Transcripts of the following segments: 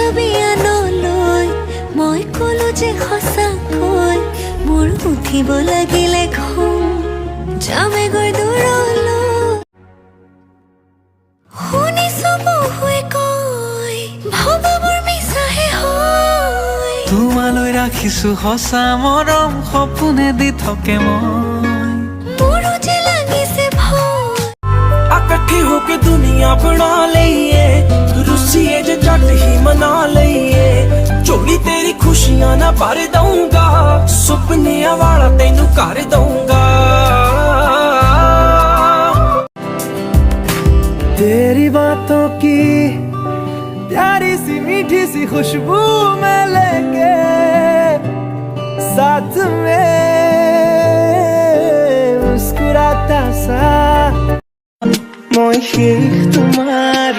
ছবি আনলৈ মই কলো যে সঁচাকৈ মোৰ উঠিব লাগিলে ঘুম যামে গৈ দূৰলৈ শুনিছো বহুৱে কয় ভাৱবোৰ মিছাহে হয় তোমালৈ ৰাখিছো সঁচা মৰম সপোনে দি থাকে মই মোৰো যে লাগিছে ভয় इकट्ठे होके दुनिया बना लईए रुसिए जे जट ही मना लईए चोरी तेरी खुशियां ना भर दूंगा सुपने वाला तेनू कर दूंगा तेरी बातों की प्यारी सी मीठी सी खुशबू में लेके साथ में मुस्कुराता सा মই শেষ তোমাৰ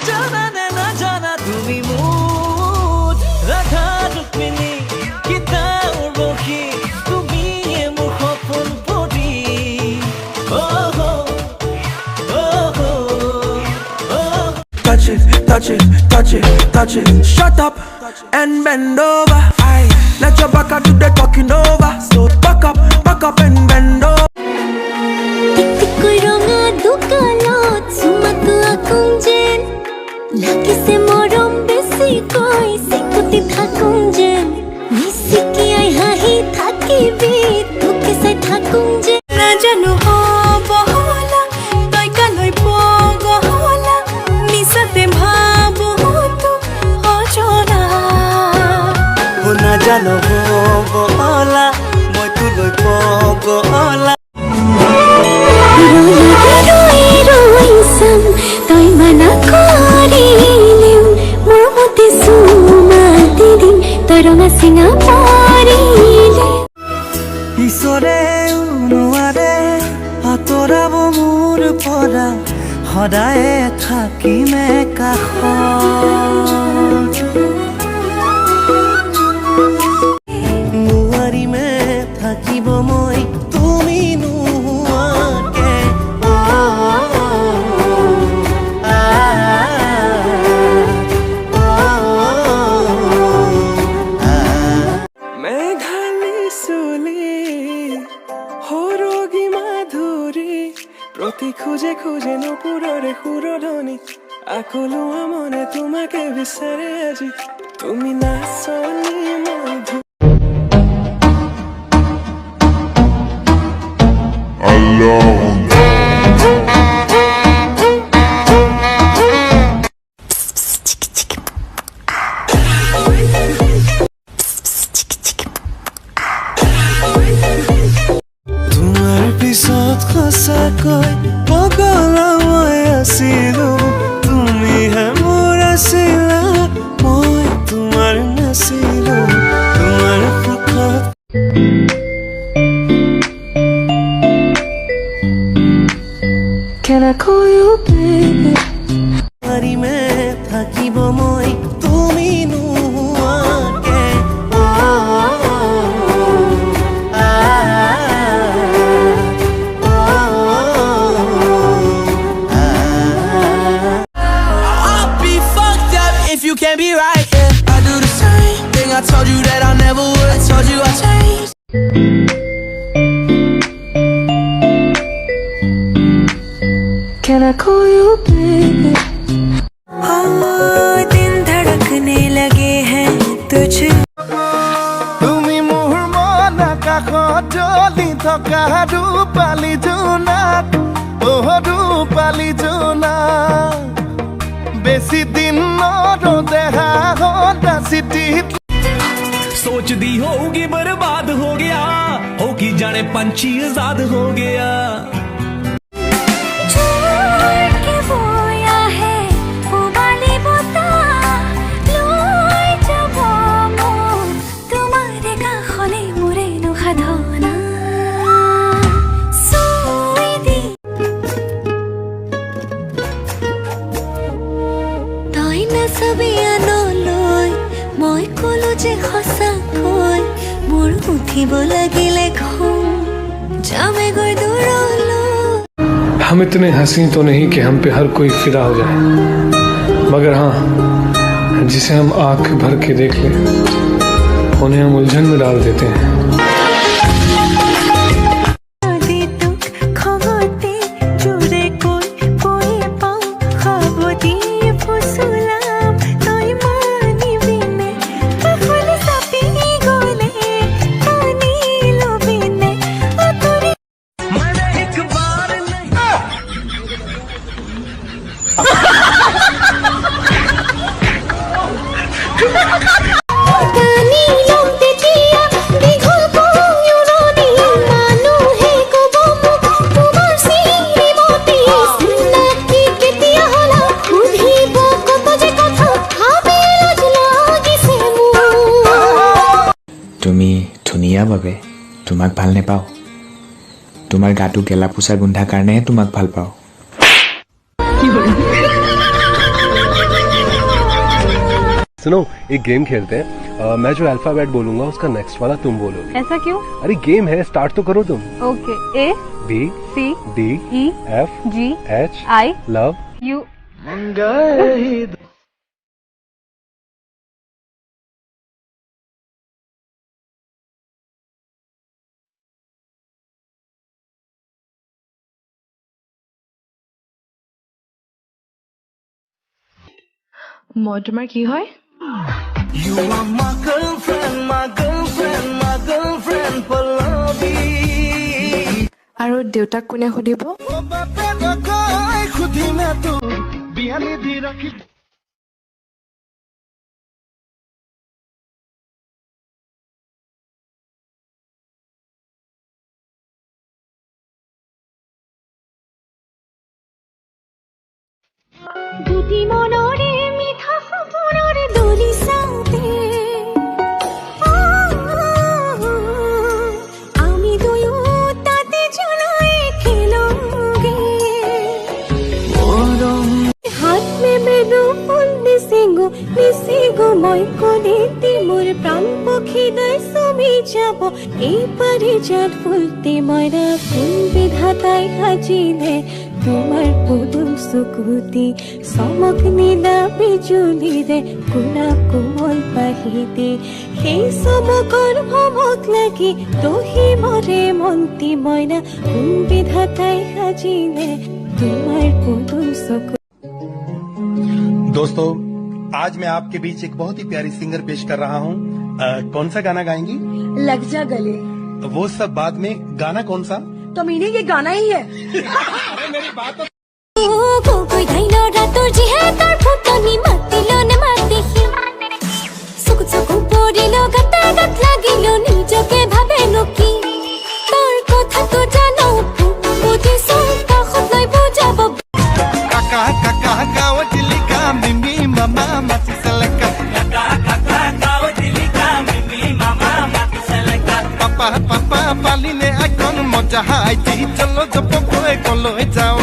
জানা নে না জানা তুমি মোত ৰাখা ৰুক্মিণী কিতাও ৰখি তুমি মোৰ সপোন পৰি Touch it, touch it, touch it, touch it. Shut up and bend over. Aye. Let your back do the talking over. So back up and bend over. টিকটিকৈ ৰঙা দোকানত চুমাক আকুম যেন লাগিছে মৰম বেছিকৈ চিকুটি থাকুম যেন মিচিকিয়াই হাঁহি থাকিবি তোকে চাই থাকুম যেন নাজানো হ'ব হলা তই কালৈ পগলা মিছাতে ভাবো তোক অজনা নাজানো বলা মই তোলৈ পগলা তই মানা কৰিলেও মোৰ মতে চুমা দি দিম তই ৰঙা চিঙা পৰিলে ঈশ্বৰেও নোৱাৰে আঁতৰাব মোৰ পৰা সদায়ে থাকিমে কাষত নোৱাৰিমে থাকিব মই তুমি নোহোৱাকে মেঘালী চুলি সৰগী মাধুৰী প্ৰতি খোজে খোজে নপুৰৰে সুৰধনী আকলোৱা মনে তোমাকে বিচাৰে আজি তুমি নাচনি মই তোমাৰ পিছত সঁচাকৈ পগলা মই আছিলো তুমিহে মোৰ আছিলা মই তোমাৰ নাছিলো তোমাৰ সুখত Can I call you baby? পাৰিমে থাকিব মই তুমি নোহোৱাকে I'll be fucked up if you can't be right, yeah. I do the same thing I told you that I never would. I told you I changed. Can I call you baby? दिन धड़कने लगे हैं तुझ তুমি মোৰ মন আকাশত জ্বলি থকা ৰূপালী জোনাক ৰূপালী জোনাক বেছি দিন নৰদেহা হতা চিঠি सोचदी होगी बर्बाद हो गया होगी जाने पंछी आजाद हो गया মই কলো যে সঁচাকৈ মোৰ উঠিব লাগিলে ঘুম যামে গৈ দূৰলৈ हम इतने हंसी तो नहीं कि हम पे हर कोई फिदा हो जाए, मगर हाँ, जिसे हम आंख भर के देख लें उन्हें हम उलझन में डाल देते हैं। তুমি ধুনীয়া বাবে তোমাক ভাল নেপাওঁ, তোমাৰ গাটো গেলা পোছা গোন্ধা কাৰণেহে তোমাক ভাল পাওঁ। सुनो एक गेम खेलते हैं। मैं जो अल्फाबेट बोलूंगा उसका नेक्स्ट वाला तुम बोलोगे। ऐसा क्यों? अरे गेम है, स्टार्ट तो करो तुम। Okay. A B C D E F G H I love you. মই তোমাৰ কি হয়? You are my girlfriend, my girlfriend, my girlfriend Pallavi। আৰু দেউতাক কোনে সুধিব? দুটি মনৰে মিঠা সপোনৰে দলি চাওঁতে আমি দুয়ো তাতে জনাই খেলোগে হাত মে বেদু ফুল নিচিগো মই কলিতে মোৰ প্ৰাণ পক্ষী দৈ চুমি যাব এই পাৰিজাত ফুলতে মৰা কোন বিধাতাই সাজিলে তোমাৰ পদুম সুকুতি চমক নীলা বিজুলিৰে কুলা কোমল পাহিতে সেই চমকৰ ভমক লাগি দহি মৰে মন্তি মইনা কোন বিধাতাই সাজিলে তোমাৰ পদুম চকু। दोस्तों, आज मैं आपके बीच एक बहुत ही प्यारी सिंगर पेश कर रहा हूँ। कौन सा गाना गाएंगी? लग जा गले। वो सब बाद में, गाना कौन सा? तो मीनिंग ये गाना ही है। मेरी बात तो कोई धाइनो रातोर जी है तार फुटनी मातिलो ने मातिहि सुकु सुकु पड़िलो गाते गात लागिलो निजके भाबेलो की तार कथा तो जानो बुझिसो काखत लै बुझाबो काका काका गाव दिलिका मिमी मामा माची सलका काका काका गाव दिलिका मिमी मामा माची सलका पापा पापा पालिने आइकन मजा हाइती चलो जप कोए कोलो जाओ